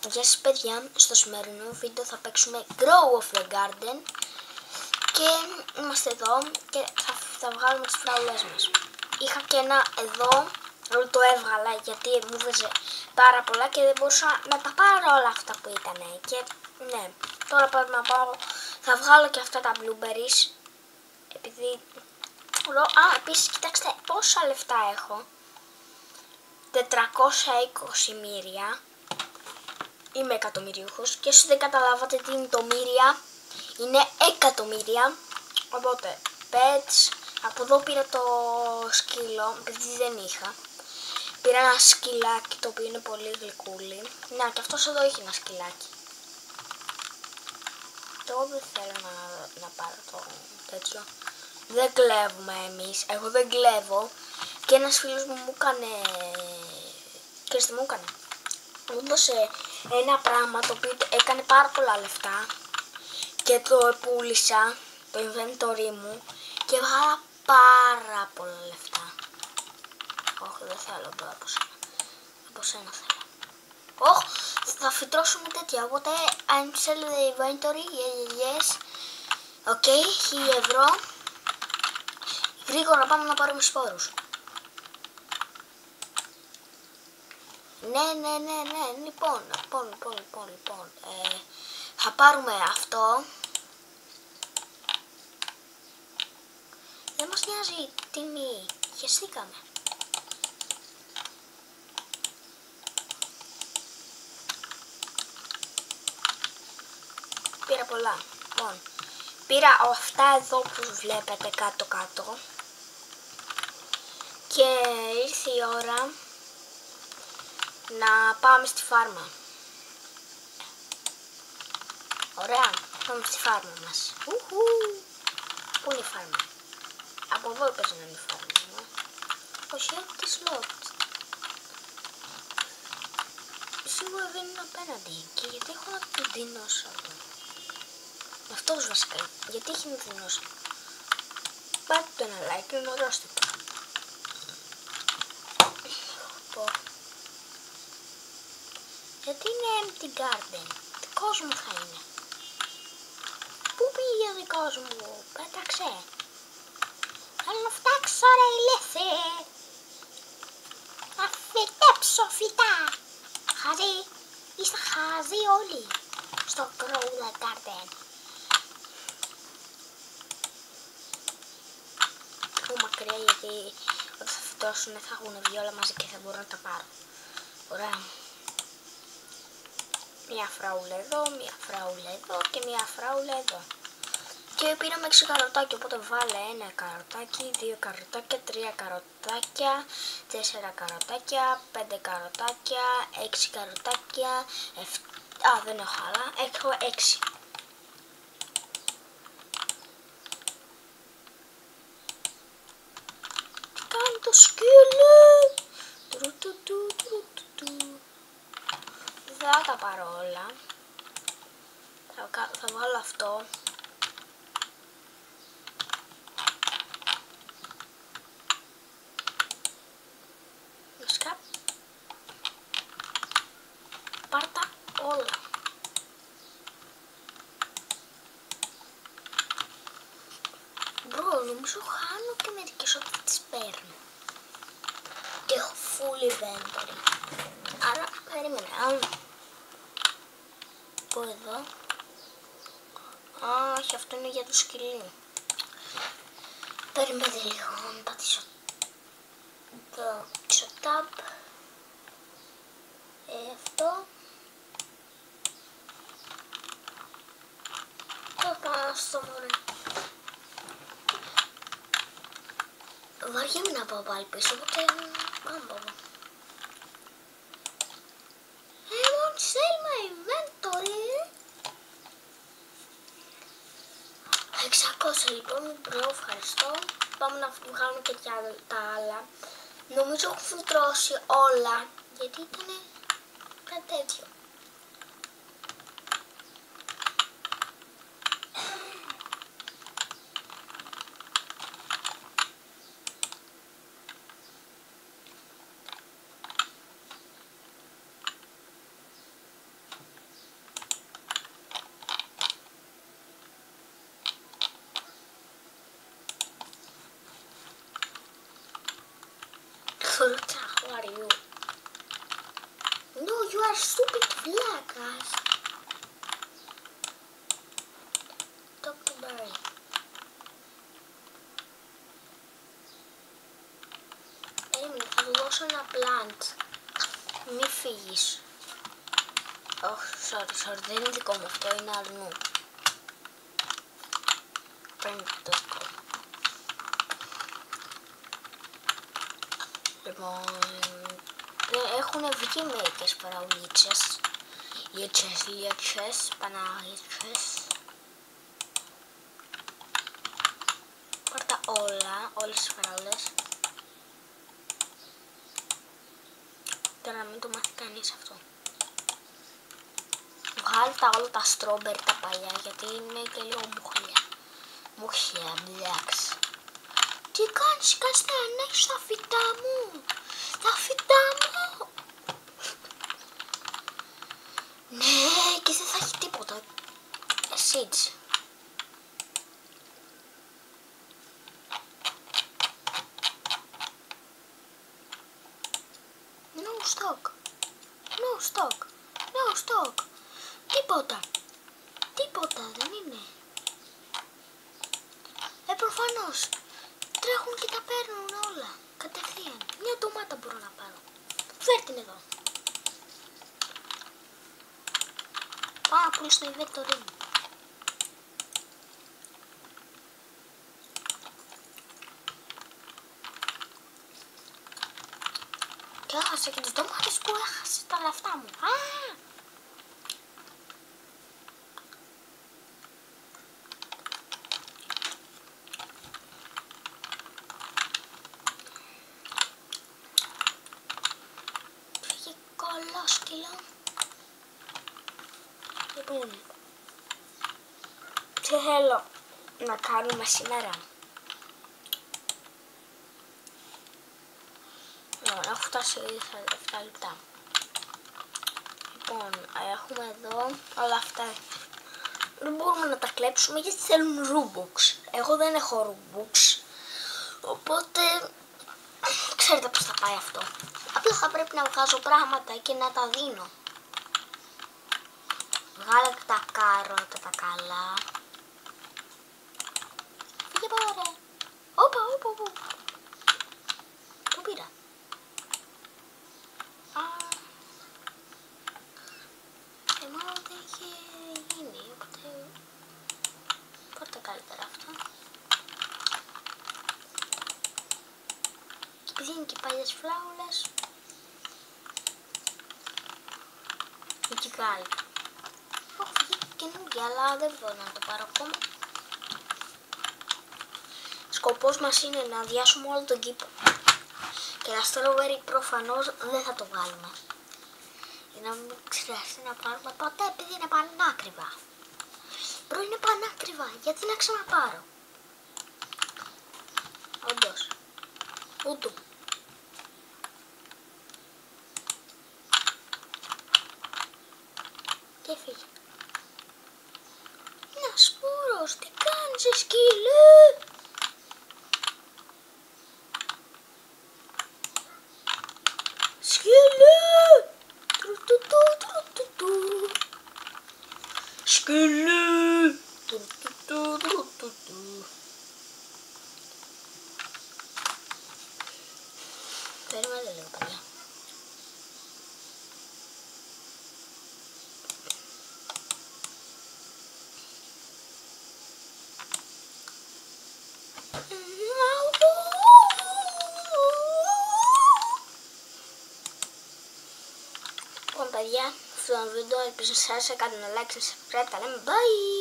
Γεια σας παιδιά, στο σημερινό βίντεο θα παίξουμε Grow of the Garden και είμαστε εδώ και θα βγάλουμε τις φράουλες μας. Είχα και ένα εδώ, όλο το έβγαλα γιατί μου βέζε πάρα πολλά και δεν μπορούσα να τα πάρω όλα αυτά που ήταν. Και ναι, τώρα πρέπει να πάω, θα βγάλω και αυτά τα blueberries επειδή... επίσης κοιτάξτε πόσα λεφτά έχω. 420 μοίρια. Είμαι εκατομμυρίουχος και όσοι δεν καταλάβατε τι είναι το μοίρια, είναι εκατομμύρια. Οπότε, pets, από εδώ πήρα το σκύλο, επειδή δεν είχα. Πήρα ένα σκυλάκι το οποίο είναι πολύ γλυκούλι. Να, και αυτός εδώ έχει ένα σκυλάκι. Το δεν θέλω να πάρω το τέτοιο. Δεν κλέβουμε εμείς, εγώ δεν κλέβω. Και ένας φίλος μου έκανε... Ξέρεις τι μου έκανε? Μου έδωσε ένα πράγμα το οποίο έκανε πάρα πολλά λεφτά και το πούλησα, το inventory μου, και βγάλα πάρα πολλά λεφτά. Όχι, δεν θέλω τώρα από σένα θέλω. Όχι, θα φυτρώσουμε τέτοια, οπότε I'm selling the inventory, yes. Οκ, 1000 ευρώ. Γρήγορα πάμε να πάρουμε σπόρους. Ναι, λοιπόν, θα πάρουμε αυτό. Δεν μας νοιάζει η τιμή, χεστήκαμε. Πήρα πολλά, λοιπόν, πήρα αυτά εδώ που βλέπετε κάτω και ήρθε η ώρα να πάμε στη φάρμα. Ωραία, πάμε στη φάρμα μας. Πού είναι η φάρμα? Από εδώ είπες να είναι η φάρμα. Όχι, από τη σλότ. Σίγουρα δεν είναι απέναντι. Και γιατί έχω ένα δεινόσαυρο? Αυτός βασικά. Γιατί έχει ένα δεινόσαυρο? Πάρτε το ένα like και γνωρώστε το. Γιατί είναι empty garden? Δικός μου θα είναι. Πού πήγε ο δικός μου? Πέταξε. Θέλω να φτιάξω ρε ηλίθι. Να φυτέψω φυτά. Χαζί. Είστε χαζί όλοι. Στο Grow the Garden. Πιο μακριά γιατί όταν θα φυτώσουν θα έχουν βγει όλα μαζί και θα μπορώ να τα πάρω. Ωραία. Μια φράουλα εδώ, μια φράουλα εδώ και μια φράουλα εδώ. Και πήραμε 6 καροτάκια, οπότε βάλε 1 καροτάκι, 2 καροτάκια, 3 καροτάκια, 4 καροτάκια, 5 καροτάκια, 6 καροτάκια, 7... Α, δεν έχω άλλα, έχω 6. Τι κάνει το σκύλο? Δεν θα τα πάρω όλα. Θα βάλω αυτό. Βασικά πάρτα όλα. Μπρο, νομίζω χάνω και μερικές όταν τις παίρνω. Και έχω full inventory. Άρα περίμενε. Πω εδώ. Όχι, αυτό είναι για το σκυλί. Περιμένετε λίγο να πατήσω το tab. Αυτό. Θα πάω στο βορρά. Βαριέμαι να πάω πάλι πίσω, οπότε πάμε. Sell my inventory. 600 λοιπόν, μπρο, ευχαριστώ. Πάμε να βγάλουμε και τα άλλα. Νομίζω έχω φιλτρώσει όλα, γιατί ήταν κάτι τέτοιο. stupid βλάκας. Dr. Berry. Περίμενε, θα του δώσω ένα plant. Μη φύγεις. Sorry, δεν είναι δικό μου αυτό, είναι αλλού. Παίρνει το δικό μου. Λοιπόν, έχουν βγει μερικές παραουλίτσες. Λίτσες, παναγίτσες. Πάρτα όλες τις παραούλες. Τώρα να μην το μάθει κανείς αυτό. Βγάλει όλα τα στρόμπερ τα παλιά, γιατί είναι και λίγο μουχλιά, μπλιάξ. Τι κάνεις, κάτσε να ανέχεις τα φυτά μου. Τα φυτά μου. Ναι, και δεν θα έχει τίποτα. Seeds. No stock. Τίποτα δεν είναι. Προφανώς. Τρέχουν και τα παίρνουν όλα. Κατευθείαν. Μια ντομάτα μπορώ να πάρω. Φέρ' την εδώ. Πάω να πουλήσω στο inventory μου. Και έχασα και τις ντομάτες που έχασε τα λεφτά μου. Φύγε κολόσκυλο. Λοιπόν, τι θέλω να κάνουμε σήμερα. Έχω φτάσει ήδη στα 7 λεπτά. Λοιπόν, έχουμε εδώ όλα αυτά. Δεν μπορούμε να τα κλέψουμε γιατί θέλουν Robux. Εγώ δεν έχω Robux. Οπότε, ξέρετε πώς θα πάει αυτό. Απλά θα πρέπει να βγάζω πράγματα και να τα δίνω. Βγάλε τα κάρωτα τα καλά. Φύγε πάρε. Όπα. Το πήρα. Μόνο δεν είχε γίνει, οπότε πάρτε καλύτερα αυτά. Και επειδή είναι και παλιές φλάουλες, είναι και γάλη. Έχω βγει καινούργια, αλλά δεν μπορώ να το πάρω ακόμα. Σκοπός μας είναι να αδειάσουμε όλο τον κήπο. Και τα strawberry προφανώς δεν θα το βγάλουμε. Για να μην χρειαστεί να πάρουμε ποτέ, επειδή είναι πανάκριβα. Μπρο, είναι πανάκριβα, γιατί να ξαναπάρω. Όντως. Ούτου. Και φύγει. Είναι ασπούρος, τι κάνεις σκύλε. Σκύλε. Περιμένετε λίγο παιδιά. Λοιπόν παιδιά, αυτό το βίντεο ελπίζω σας έκανε να like, subscribe, τα λέμε bye!